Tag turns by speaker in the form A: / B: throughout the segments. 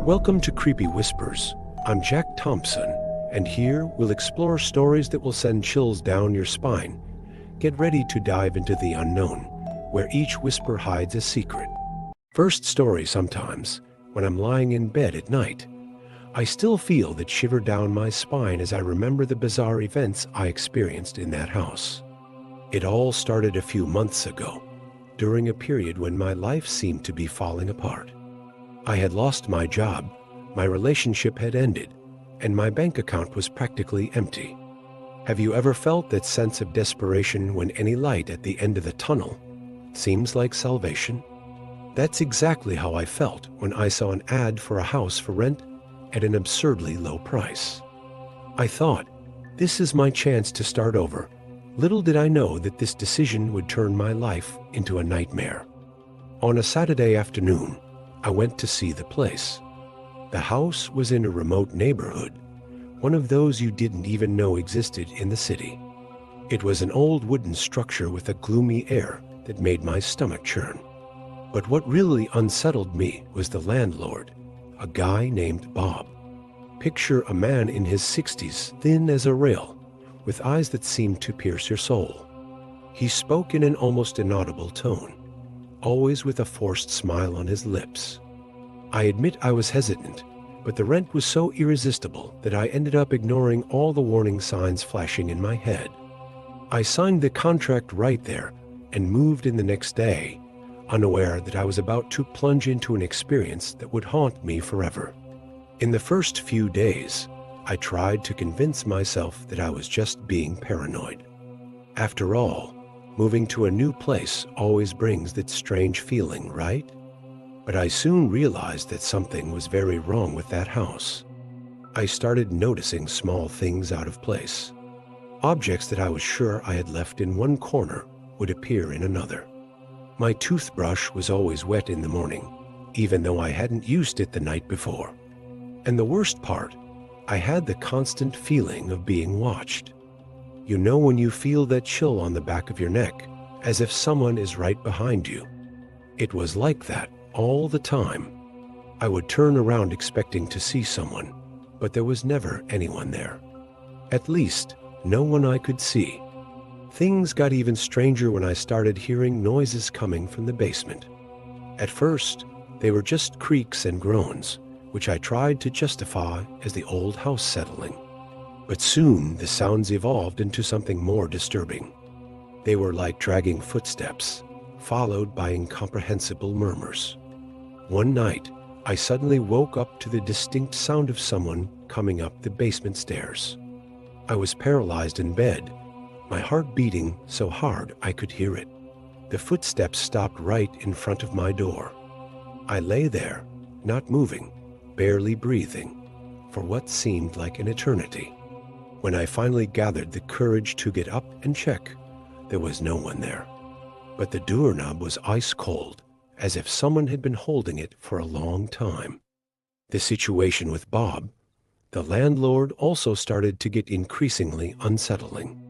A: Welcome to Creepy Whispers. I'm Jack Thompson, and here we'll explore stories that will send chills down your spine. Get ready to dive into the unknown, where each whisper hides a secret. First story: sometimes, when I'm lying in bed at night, I still feel that shiver down my spine as I remember the bizarre events I experienced in that house. It all started a few months ago, during a period when my life seemed to be falling apart. I had lost my job, my relationship had ended, and my bank account was practically empty. Have you ever felt that sense of desperation when any light at the end of the tunnel seems like salvation? That's exactly how I felt when I saw an ad for a house for rent at an absurdly low price. I thought, this is my chance to start over. Little did I know that this decision would turn my life into a nightmare. On a Saturday afternoon, I went to see the place. The house was in a remote neighborhood, one of those you didn't even know existed in the city. It was an old wooden structure with a gloomy air that made my stomach churn. But what really unsettled me was the landlord, a guy named Bob. Picture a man in his 60s, thin as a rail, with eyes that seemed to pierce your soul. He spoke in an almost inaudible tone, always with a forced smile on his lips. I admit I was hesitant, but the rent was so irresistible that I ended up ignoring all the warning signs flashing in my head. I signed the contract right there and moved in the next day, unaware that I was about to plunge into an experience that would haunt me forever. In the first few days, I tried to convince myself that I was just being paranoid. After all, moving to a new place always brings that strange feeling, right? But I soon realized that something was very wrong with that house. I started noticing small things out of place. Objects that I was sure I had left in one corner would appear in another. My toothbrush was always wet in the morning, even though I hadn't used it the night before. And the worst part, I had the constant feeling of being watched. You know when you feel that chill on the back of your neck, as if someone is right behind you? It was like that all the time. I would turn around expecting to see someone, but there was never anyone there. At least, no one I could see. Things got even stranger when I started hearing noises coming from the basement. At first, they were just creaks and groans, which I tried to justify as the old house settling. But soon the sounds evolved into something more disturbing. They were like dragging footsteps, followed by incomprehensible murmurs. One night, I suddenly woke up to the distinct sound of someone coming up the basement stairs. I was paralyzed in bed, my heart beating so hard I could hear it. The footsteps stopped right in front of my door. I lay there, not moving, barely breathing, for what seemed like an eternity. When I finally gathered the courage to get up and check, there was no one there. But the doorknob was ice cold, as if someone had been holding it for a long time. The situation with Bob, the landlord, also started to get increasingly unsettling.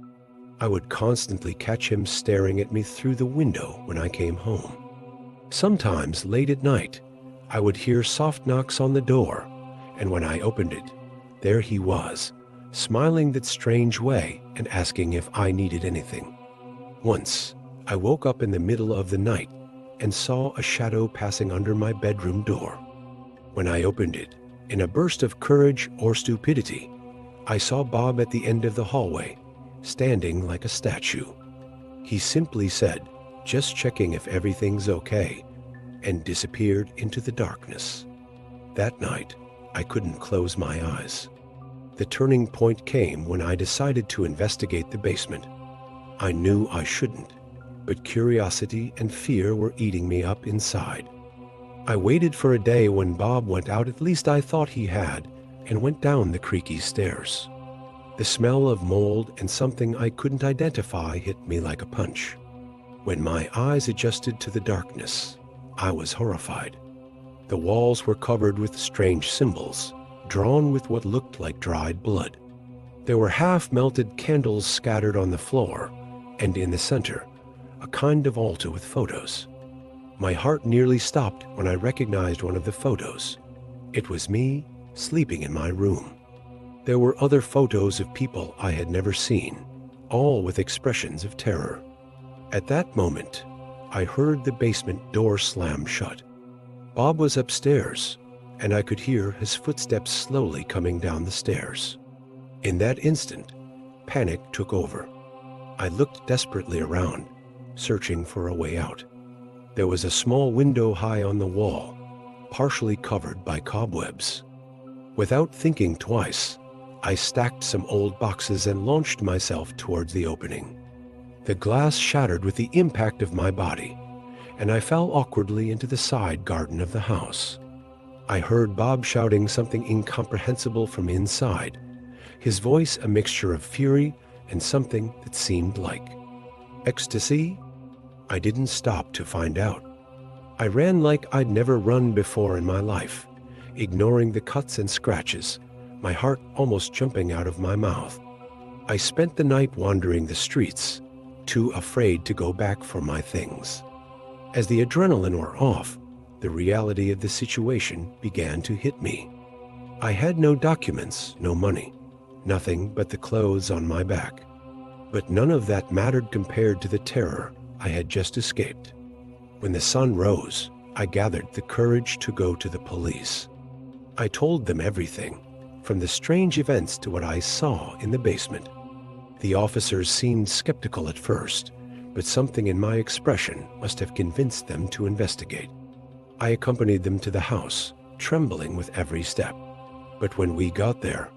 A: I would constantly catch him staring at me through the window when I came home. Sometimes late at night, I would hear soft knocks on the door, and when I opened it, there he was, smiling that strange way and asking if I needed anything. Once, I woke up in the middle of the night and saw a shadow passing under my bedroom door. When I opened it, in a burst of courage or stupidity, I saw Bob at the end of the hallway, standing like a statue. He simply said, "Just checking if everything's okay," and disappeared into the darkness. That night, I couldn't close my eyes. The turning point came when I decided to investigate the basement. I knew I shouldn't, but curiosity and fear were eating me up inside. I waited for a day when Bob went out, at least I thought he had, and went down the creaky stairs. The smell of mold and something I couldn't identify hit me like a punch. When my eyes adjusted to the darkness, I was horrified. The walls were covered with strange symbols, drawn with what looked like dried blood. There were half-melted candles scattered on the floor, and in the center, a kind of altar with photos. My heart nearly stopped when I recognized one of the photos. It was me, sleeping in my room. There were other photos of people I had never seen, all with expressions of terror. At that moment, I heard the basement door slam shut. Bob was upstairs, and I could hear his footsteps slowly coming down the stairs. In that instant, panic took over. I looked desperately around, searching for a way out. There was a small window high on the wall, partially covered by cobwebs. Without thinking twice, I stacked some old boxes and launched myself towards the opening. The glass shattered with the impact of my body, and I fell awkwardly into the side garden of the house. I heard Bob shouting something incomprehensible from inside, his voice a mixture of fury and something that seemed like ecstasy. I didn't stop to find out. I ran like I'd never run before in my life, ignoring the cuts and scratches, my heart almost jumping out of my mouth. I spent the night wandering the streets, too afraid to go back for my things. As the adrenaline wore off, the reality of the situation began to hit me. I had no documents, no money, nothing but the clothes on my back. But none of that mattered compared to the terror I had just escaped. When the sun rose, I gathered the courage to go to the police. I told them everything, from the strange events to what I saw in the basement. The officers seemed skeptical at first, but something in my expression must have convinced them to investigate. I accompanied them to the house, trembling with every step. But when we got there,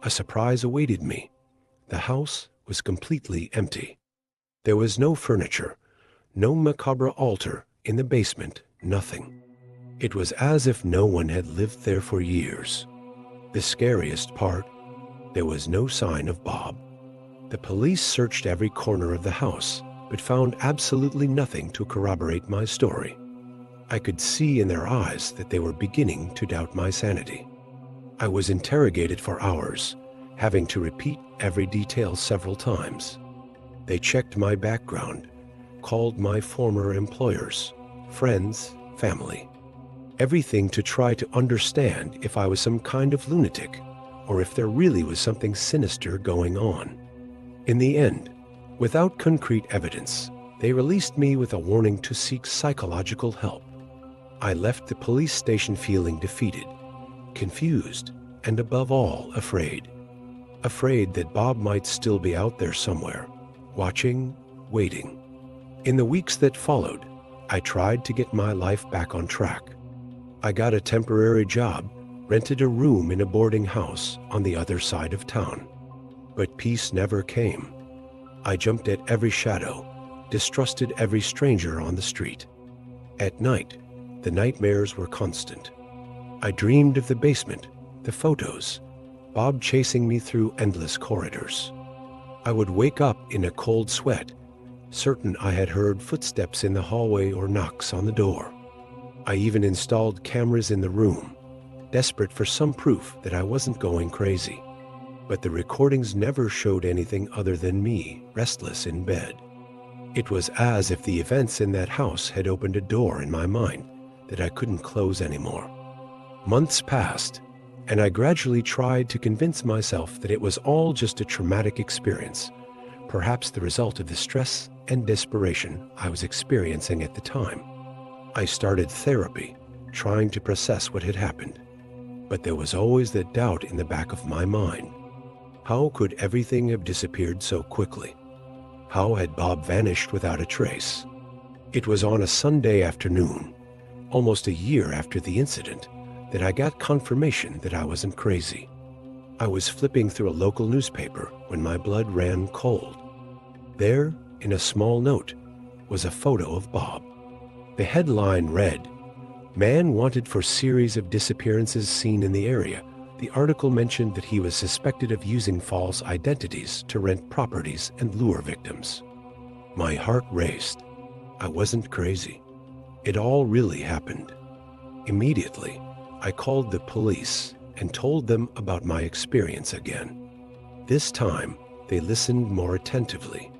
A: a surprise awaited me. The house was completely empty. There was no furniture, no macabre altar in the basement, nothing. It was as if no one had lived there for years. The scariest part, there was no sign of Bob. The police searched every corner of the house, but found absolutely nothing to corroborate my story. I could see in their eyes that they were beginning to doubt my sanity. I was interrogated for hours, having to repeat every detail several times. They checked my background, called my former employers, friends, family. Everything to try to understand if I was some kind of lunatic or if there really was something sinister going on. In the end, without concrete evidence, they released me with a warning to seek psychological help. I left the police station feeling defeated, confused, and above all, afraid. Afraid that Bob might still be out there somewhere, watching, waiting. In the weeks that followed, I tried to get my life back on track. I got a temporary job, rented a room in a boarding house on the other side of town. But peace never came. I jumped at every shadow, distrusted every stranger on the street. At night, the nightmares were constant. I dreamed of the basement, the photos, Bob chasing me through endless corridors. I would wake up in a cold sweat, certain I had heard footsteps in the hallway or knocks on the door. I even installed cameras in the room, desperate for some proof that I wasn't going crazy. But the recordings never showed anything other than me, restless in bed. It was as if the events in that house had opened a door in my mind that I couldn't close anymore. Months passed, and I gradually tried to convince myself that it was all just a traumatic experience, perhaps the result of the stress and desperation I was experiencing at the time. I started therapy, trying to process what had happened. But there was always that doubt in the back of my mind. How could everything have disappeared so quickly? How had Bob vanished without a trace? It was on a Sunday afternoon, almost a year after the incident, that I got confirmation that I wasn't crazy. I was flipping through a local newspaper when my blood ran cold. There, in a small note, was a photo of Bob. The headline read, "Man wanted for series of disappearances seen in the area." The article mentioned that he was suspected of using false identities to rent properties and lure victims. My heart raced. I wasn't crazy. It all really happened. Immediately, I called the police and told them about my experience again. This time, they listened more attentively.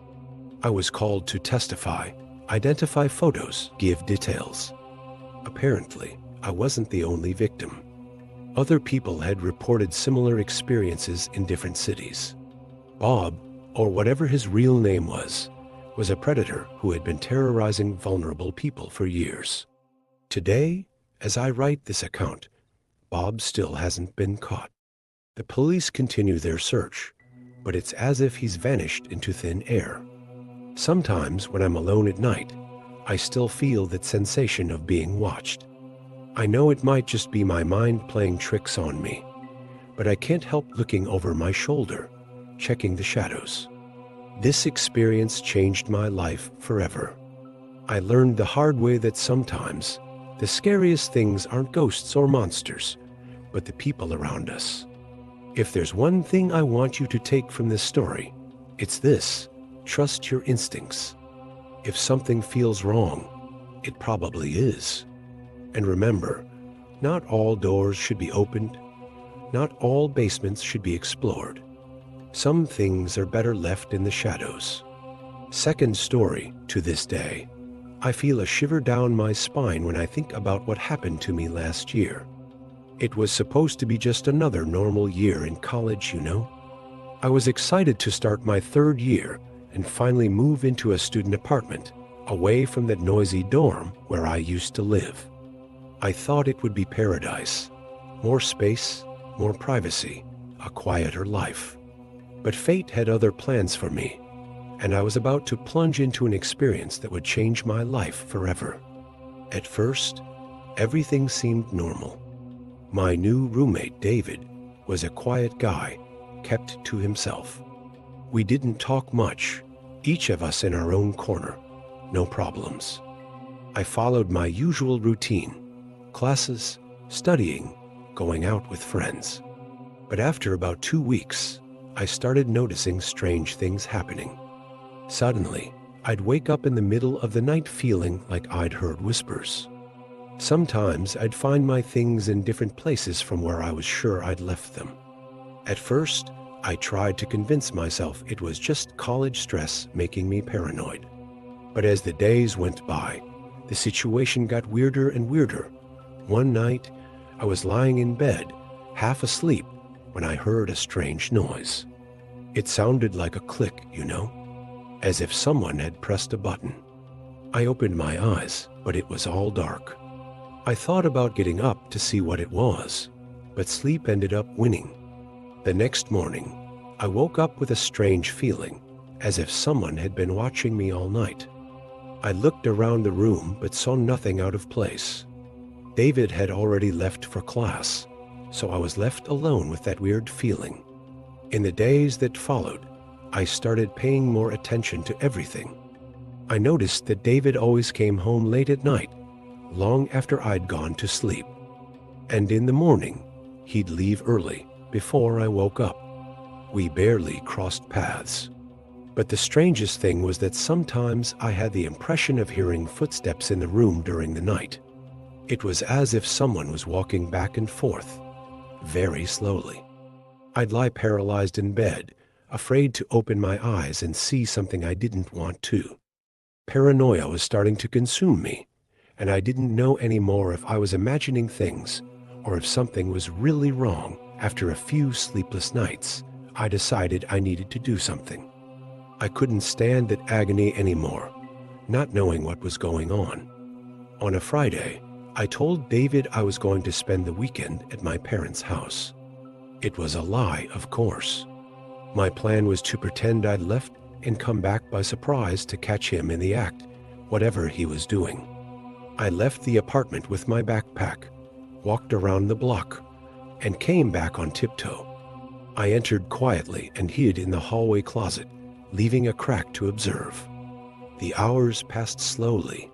A: I was called to testify, identify photos, give details. Apparently, I wasn't the only victim. Other people had reported similar experiences in different cities. Bob, or whatever his real name was a predator who had been terrorizing vulnerable people for years. Today, as I write this account, Bob still hasn't been caught. The police continue their search, but it's as if he's vanished into thin air. Sometimes when I'm alone at night, I still feel that sensation of being watched. I know it might just be my mind playing tricks on me, but I can't help looking over my shoulder, checking the shadows. This experience changed my life forever. I learned the hard way that sometimes the scariest things aren't ghosts or monsters, but the people around us. If there's one thing I want you to take from this story, it's this: trust your instincts. If something feels wrong, it probably is. And remember, not all doors should be opened, not all basements should be explored. Some things are better left in the shadows. Second story, to this day, I feel a shiver down my spine when I think about what happened to me last year. It was supposed to be just another normal year in college, you know. I was excited to start my third year and finally move into a student apartment, away from that noisy dorm where I used to live. I thought it would be paradise. More space, more privacy, a quieter life. But fate had other plans for me, and I was about to plunge into an experience that would change my life forever. At first, everything seemed normal. My new roommate, David, was a quiet guy, kept to himself. We didn't talk much, each of us in our own corner, no problems. I followed my usual routine: classes, studying, going out with friends. But after about 2 weeks, I started noticing strange things happening. Suddenly, I'd wake up in the middle of the night feeling like I'd heard whispers. Sometimes I'd find my things in different places from where I was sure I'd left them. At first, I tried to convince myself it was just college stress making me paranoid. But as the days went by, the situation got weirder and weirder. One night, I was lying in bed, half asleep, when I heard a strange noise. It sounded like a click, you know, as if someone had pressed a button. I opened my eyes, but it was all dark. I thought about getting up to see what it was, but sleep ended up winning. The next morning, I woke up with a strange feeling, as if someone had been watching me all night. I looked around the room but saw nothing out of place. David had already left for class, so I was left alone with that weird feeling. In the days that followed, I started paying more attention to everything. I noticed that David always came home late at night, long after I'd gone to sleep. And in the morning, he'd leave early, before I woke up. We barely crossed paths. But the strangest thing was that sometimes I had the impression of hearing footsteps in the room during the night. It was as if someone was walking back and forth, very slowly. I'd lie paralyzed in bed, afraid to open my eyes and see something I didn't want to. Paranoia was starting to consume me, and I didn't know anymore if I was imagining things or if something was really wrong. After a few sleepless nights, I decided I needed to do something. I couldn't stand that agony anymore, not knowing what was going on. On a Friday, I told David I was going to spend the weekend at my parents' house. It was a lie, of course. My plan was to pretend I'd left and come back by surprise to catch him in the act, whatever he was doing. I left the apartment with my backpack, walked around the block, and came back on tiptoe. I entered quietly and hid in the hallway closet, leaving a crack to observe. The hours passed slowly.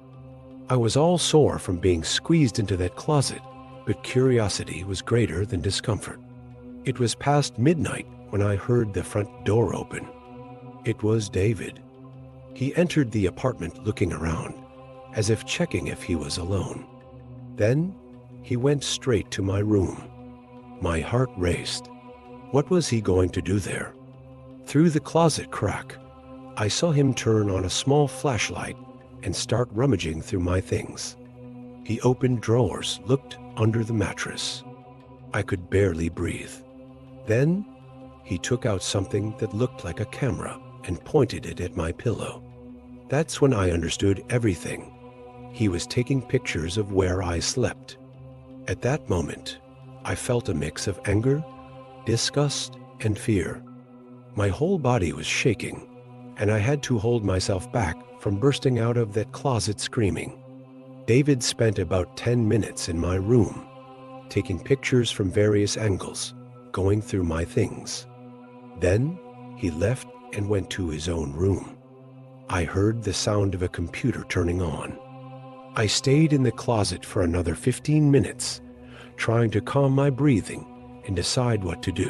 A: I was all sore from being squeezed into that closet, but curiosity was greater than discomfort. It was past midnight when I heard the front door open. It was David. He entered the apartment looking around, as if checking if he was alone. Then he went straight to my room. My heart raced. What was he going to do there? Through the closet crack, I saw him turn on a small flashlight and start rummaging through my things. He opened drawers, looked under the mattress. I could barely breathe. Then, he took out something that looked like a camera and pointed it at my pillow. That's when I understood everything. He was taking pictures of where I slept. At that moment, I felt a mix of anger, disgust, and fear. My whole body was shaking, and I had to hold myself back from bursting out of that closet screaming. David spent about 10 minutes in my room, taking pictures from various angles, going through my things. Then, he left and went to his own room. I heard the sound of a computer turning on. I stayed in the closet for another 15 minutes, trying to calm my breathing and decide what to do.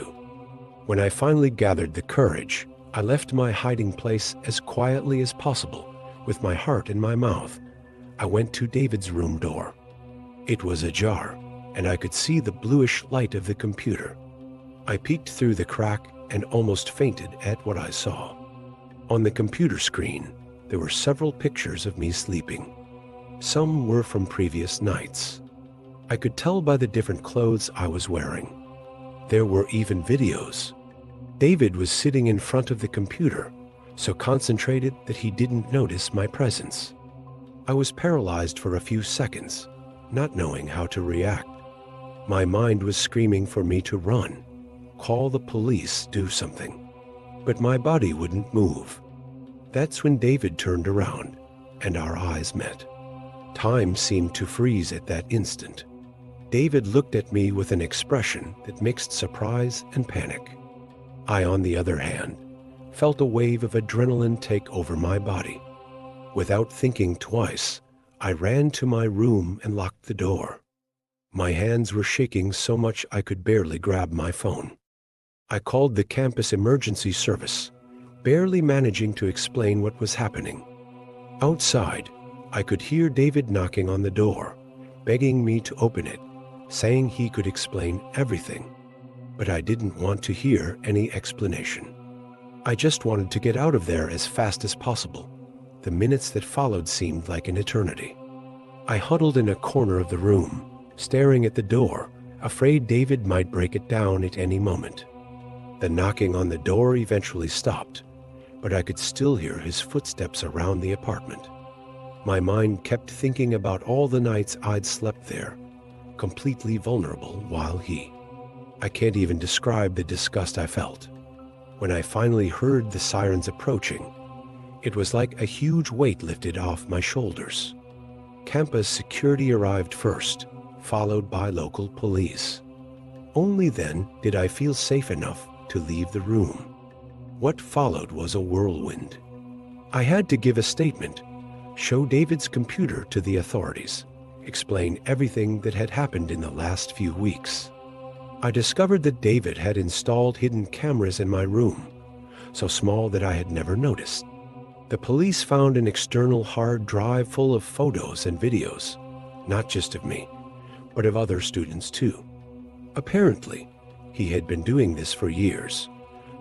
A: When I finally gathered the courage, I left my hiding place as quietly as possible, with my heart in my mouth. I went to David's room door. It was ajar, and I could see the bluish light of the computer. I peeked through the crack and almost fainted at what I saw. On the computer screen, there were several pictures of me sleeping. Some were from previous nights. I could tell by the different clothes I was wearing. There were even videos. David was sitting in front of the computer, so concentrated that he didn't notice my presence. I was paralyzed for a few seconds, not knowing how to react. My mind was screaming for me to run, call the police, do something. But my body wouldn't move. That's when David turned around, and our eyes met. Time seemed to freeze at that instant. David looked at me with an expression that mixed surprise and panic. I, on the other hand, felt a wave of adrenaline take over my body. Without thinking twice, I ran to my room and locked the door. My hands were shaking so much I could barely grab my phone. I called the campus emergency service, barely managing to explain what was happening. Outside, I could hear David knocking on the door, begging me to open it, saying he could explain everything. But I didn't want to hear any explanation. I just wanted to get out of there as fast as possible. The minutes that followed seemed like an eternity. I huddled in a corner of the room, staring at the door, afraid David might break it down at any moment. The knocking on the door eventually stopped, but I could still hear his footsteps around the apartment. My mind kept thinking about all the nights I'd slept there, completely vulnerable while I can't even describe the disgust I felt. When I finally heard the sirens approaching, it was like a huge weight lifted off my shoulders. Campus security arrived first, followed by local police. Only then did I feel safe enough to leave the room. What followed was a whirlwind. I had to give a statement, show David's computer to the authorities, explain everything that had happened in the last few weeks. I discovered that David had installed hidden cameras in my room, so small that I had never noticed. The police found an external hard drive full of photos and videos, not just of me, but of other students too. Apparently, he had been doing this for years,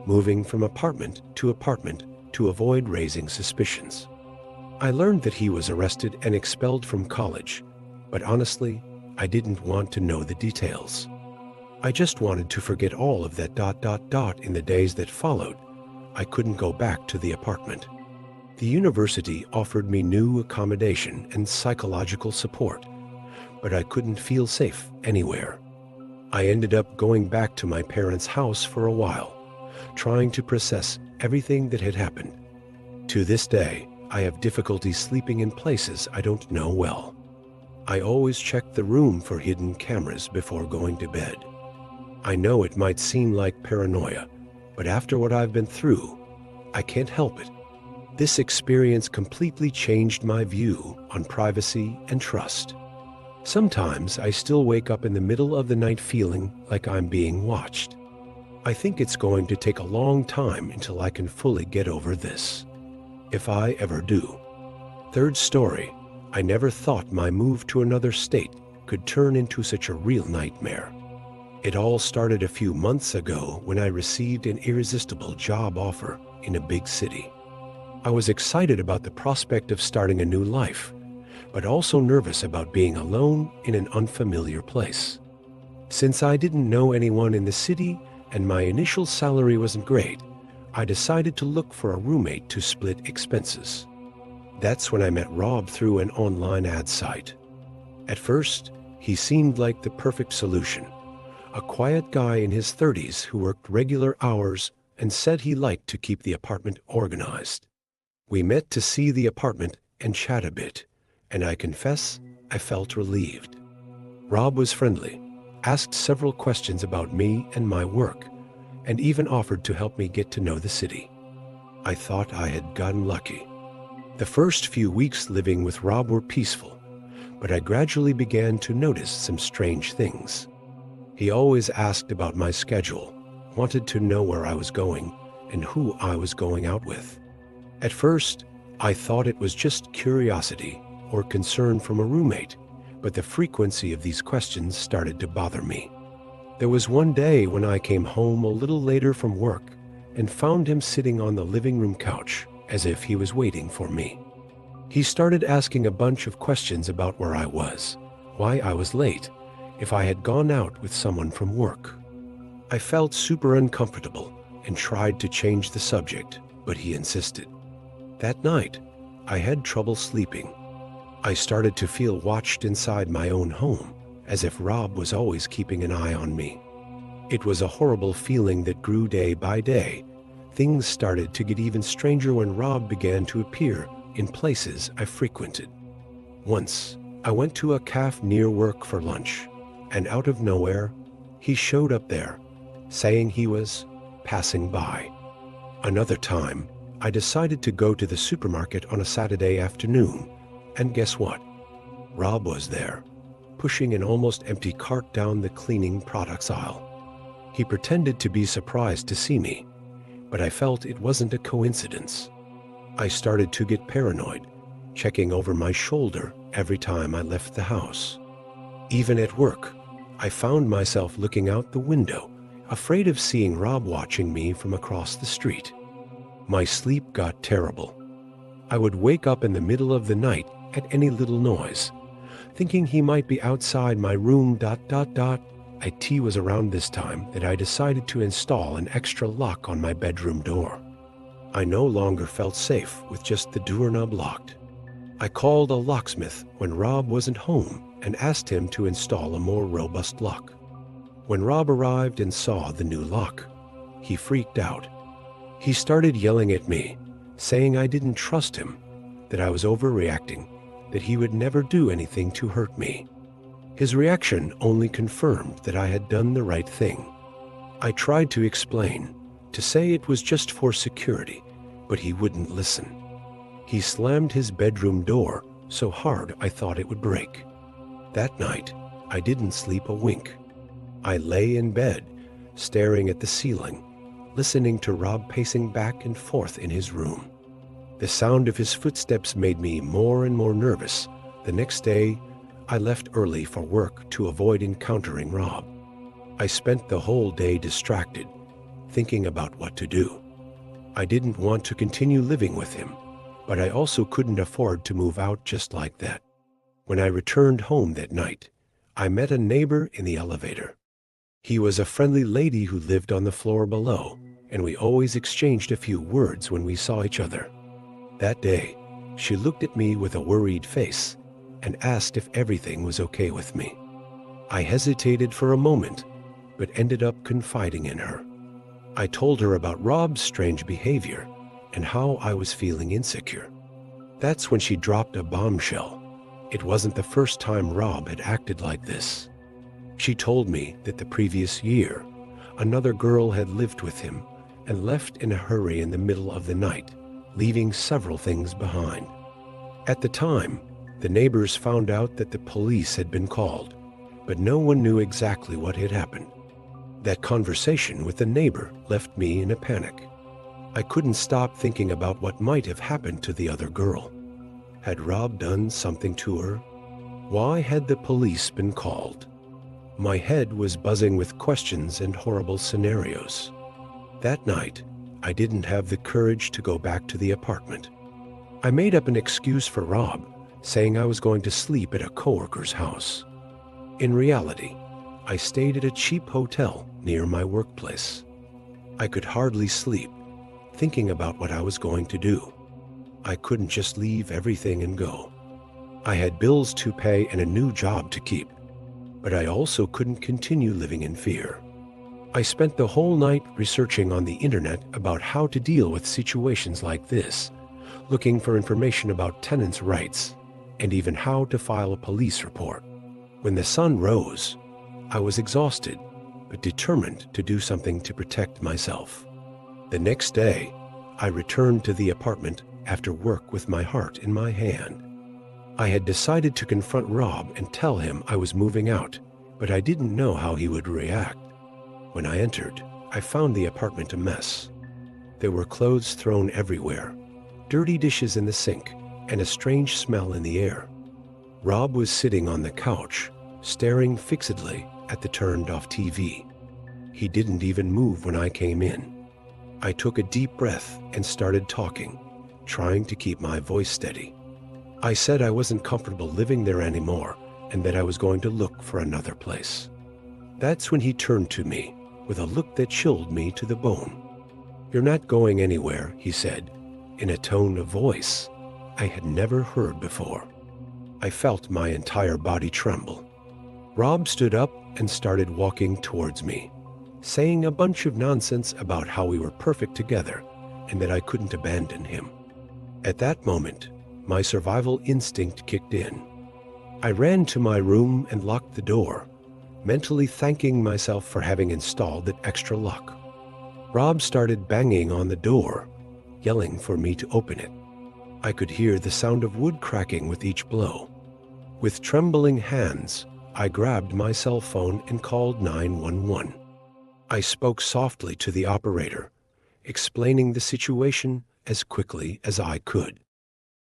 A: moving from apartment to avoid raising suspicions. I learned that he was arrested and expelled from college, but honestly, I didn't want to know the details. I just wanted to forget all of that ... In the days that followed, I couldn't go back to the apartment. The university offered me new accommodation and psychological support, but I couldn't feel safe anywhere. I ended up going back to my parents' house for a while, trying to process everything that had happened. To this day, I have difficulty sleeping in places I don't know well. I always check the room for hidden cameras before going to bed. I know it might seem like paranoia, but after what I've been through, I can't help it. This experience completely changed my view on privacy and trust. Sometimes I still wake up in the middle of the night feeling like I'm being watched. I think it's going to take a long time until I can fully get over this, if I ever do. Third story, I never thought my move to another state could turn into such a real nightmare. It all started a few months ago when I received an irresistible job offer in a big city. I was excited about the prospect of starting a new life, but also nervous about being alone in an unfamiliar place. Since I didn't know anyone in the city and my initial salary wasn't great, I decided to look for a roommate to split expenses. That's when I met Rob through an online ad site. At first, he seemed like the perfect solution. A quiet guy in his 30s who worked regular hours and said he liked to keep the apartment organized. We met to see the apartment and chat a bit, and I confess I felt relieved. Rob was friendly, asked several questions about me and my work, and even offered to help me get to know the city. I thought I had gotten lucky. The first few weeks living with Rob were peaceful, but I gradually began to notice some strange things. He always asked about my schedule, wanted to know where I was going, and who I was going out with. At first, I thought it was just curiosity or concern from a roommate, but the frequency of these questions started to bother me. There was one day when I came home a little later from work and found him sitting on the living room couch as if he was waiting for me. He started asking a bunch of questions about where I was, why I was late, if I had gone out with someone from work. I felt super uncomfortable and tried to change the subject, but he insisted. That night, I had trouble sleeping. I started to feel watched inside my own home, as if Rob was always keeping an eye on me. It was a horrible feeling that grew day by day. Things started to get even stranger when Rob began to appear in places I frequented. Once, I went to a cafe near work for lunch, and out of nowhere, he showed up there, saying he was passing by. Another time, I decided to go to the supermarket on a Saturday afternoon, and guess what? Rob was there, pushing an almost empty cart down the cleaning products aisle. He pretended to be surprised to see me, but I felt it wasn't a coincidence. I started to get paranoid, checking over my shoulder every time I left the house. Even at work, I found myself looking out the window, afraid of seeing Rob watching me from across the street. My sleep got terrible. I would wake up in the middle of the night at any little noise, thinking he might be outside my room. It was around this time that I decided to install an extra lock on my bedroom door. I no longer felt safe with just the doorknob locked. I called a locksmith when Rob wasn't home and asked him to install a more robust lock. When Rob arrived and saw the new lock, he freaked out. He started yelling at me, saying I didn't trust him, that I was overreacting, that he would never do anything to hurt me. His reaction only confirmed that I had done the right thing. I tried to explain, to say it was just for security, but he wouldn't listen. He slammed his bedroom door so hard I thought it would break. That night, I didn't sleep a wink. I lay in bed, staring at the ceiling, listening to Rob pacing back and forth in his room. The sound of his footsteps made me more and more nervous. The next day, I left early for work to avoid encountering Rob. I spent the whole day distracted, thinking about what to do. I didn't want to continue living with him, but I also couldn't afford to move out just like that. When I returned home that night, I met a neighbor in the elevator. He was a friendly lady who lived on the floor below, and we always exchanged a few words when we saw each other. That day, she looked at me with a worried face and asked if everything was okay with me. I hesitated for a moment, but ended up confiding in her. I told her about Rob's strange behavior and how I was feeling insecure. That's when she dropped a bombshell. It wasn't the first time Rob had acted like this. She told me that the previous year, another girl had lived with him and left in a hurry in the middle of the night, leaving several things behind. At the time, the neighbors found out that the police had been called, but no one knew exactly what had happened. That conversation with the neighbor left me in a panic. I couldn't stop thinking about what might have happened to the other girl. Had Rob done something to her? Why had the police been called? My head was buzzing with questions and horrible scenarios. That night, I didn't have the courage to go back to the apartment. I made up an excuse for Rob, saying I was going to sleep at a coworker's house. In reality, I stayed at a cheap hotel near my workplace. I could hardly sleep, thinking about what I was going to do. I couldn't just leave everything and go. I had bills to pay and a new job to keep, but I also couldn't continue living in fear. I spent the whole night researching on the internet about how to deal with situations like this, looking for information about tenants' rights, and even how to file a police report. When the sun rose, I was exhausted, but determined to do something to protect myself. The next day, I returned to the apartment after work with my heart in my hand. I had decided to confront Rob and tell him I was moving out, but I didn't know how he would react. When I entered, I found the apartment a mess. There were clothes thrown everywhere, dirty dishes in the sink, and a strange smell in the air. Rob was sitting on the couch, staring fixedly at the turned-off TV. He didn't even move when I came in. I took a deep breath and started talking, trying to keep my voice steady. I said I wasn't comfortable living there anymore and that I was going to look for another place. That's when he turned to me with a look that chilled me to the bone. "You're not going anywhere," he said, in a tone of voice I had never heard before. I felt my entire body tremble. Rob stood up and started walking towards me, saying a bunch of nonsense about how we were perfect together and that I couldn't abandon him. At that moment, my survival instinct kicked in. I ran to my room and locked the door, mentally thanking myself for having installed that extra lock. Rob started banging on the door, yelling for me to open it. I could hear the sound of wood cracking with each blow. With trembling hands, I grabbed my cell phone and called 911. I spoke softly to the operator, explaining the situation as quickly as I could.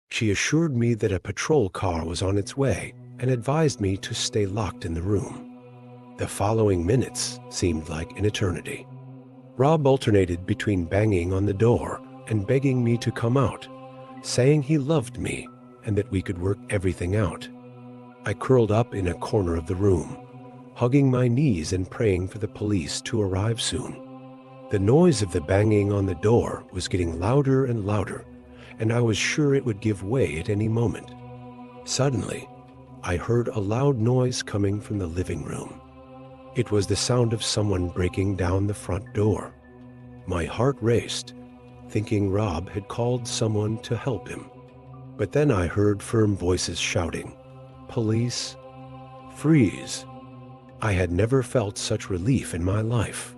A: She assured me that a patrol car was on its way and advised me to stay locked in the room. The following minutes seemed like an eternity. Rob alternated between banging on the door and begging me to come out, saying he loved me and that we could work everything out. I curled up in a corner of the room, hugging my knees and praying for the police to arrive soon. The noise of the banging on the door was getting louder and louder, and I was sure it would give way at any moment. Suddenly, I heard a loud noise coming from the living room. It was the sound of someone breaking down the front door. My heart raced, thinking Rob had called someone to help him. But then I heard firm voices shouting, "Police, freeze." I had never felt such relief in my life.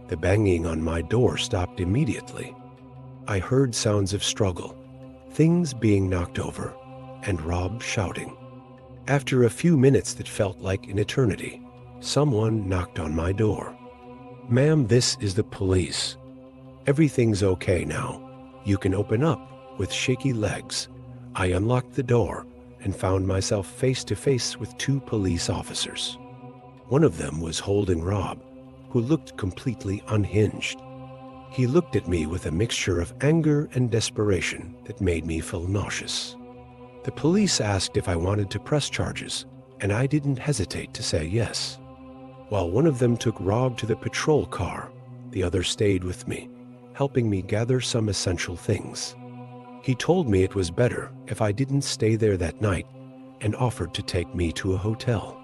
A: The banging on my door stopped immediately. I heard sounds of struggle, things being knocked over, and Rob shouting. After a few minutes that felt like an eternity, someone knocked on my door. "Ma'am, this is the police. Everything's okay now. You can open up." With shaky legs, I unlocked the door and found myself face to face with two police officers. One of them was holding Rob, who looked completely unhinged. He looked at me with a mixture of anger and desperation that made me feel nauseous. The police asked if I wanted to press charges, and I didn't hesitate to say yes. While one of them took Rob to the patrol car, the other stayed with me, helping me gather some essential things. He told me it was better if I didn't stay there that night and offered to take me to a hotel.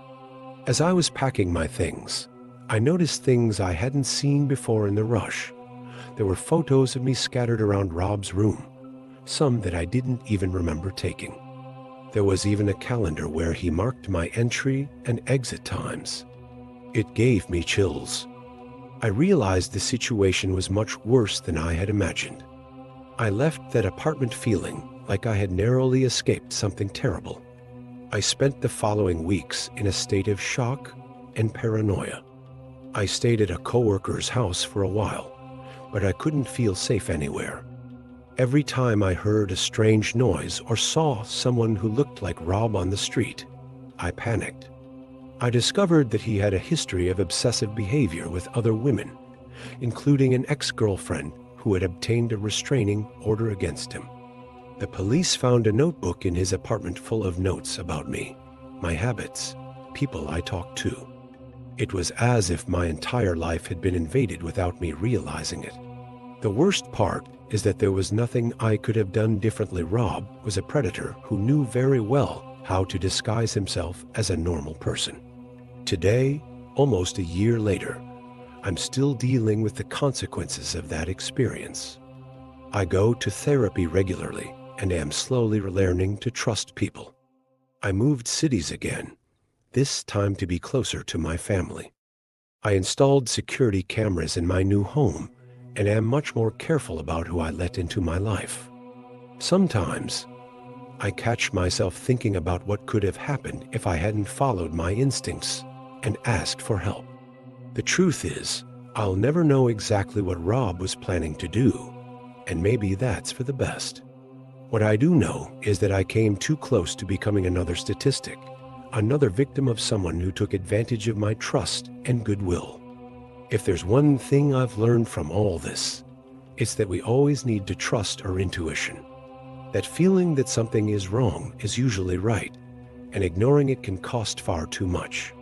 A: As I was packing my things, I noticed things I hadn't seen before in the rush. There were photos of me scattered around Rob's room, some that I didn't even remember taking. There was even a calendar where he marked my entry and exit times. It gave me chills. I realized the situation was much worse than I had imagined. I left that apartment feeling like I had narrowly escaped something terrible. I spent the following weeks in a state of shock and paranoia. I stayed at a coworker's house for a while, but I couldn't feel safe anywhere. Every time I heard a strange noise or saw someone who looked like Rob on the street, I panicked. I discovered that he had a history of obsessive behavior with other women, including an ex-girlfriend who had obtained a restraining order against him. The police found a notebook in his apartment full of notes about me, my habits, people I talked to. It was as if my entire life had been invaded without me realizing it. The worst part is that there was nothing I could have done differently. Rob was a predator who knew very well how to disguise himself as a normal person. Today, almost a year later, I'm still dealing with the consequences of that experience. I go to therapy regularly and am slowly learning to trust people. I moved cities again, this time to be closer to my family. I installed security cameras in my new home and am much more careful about who I let into my life. Sometimes, I catch myself thinking about what could have happened if I hadn't followed my instincts and asked for help. The truth is, I'll never know exactly what Rob was planning to do, and maybe that's for the best. What I do know is that I came too close to becoming another statistic, another victim of someone who took advantage of my trust and goodwill. If there's one thing I've learned from all this, it's that we always need to trust our intuition. That feeling that something is wrong is usually right, and ignoring it can cost far too much.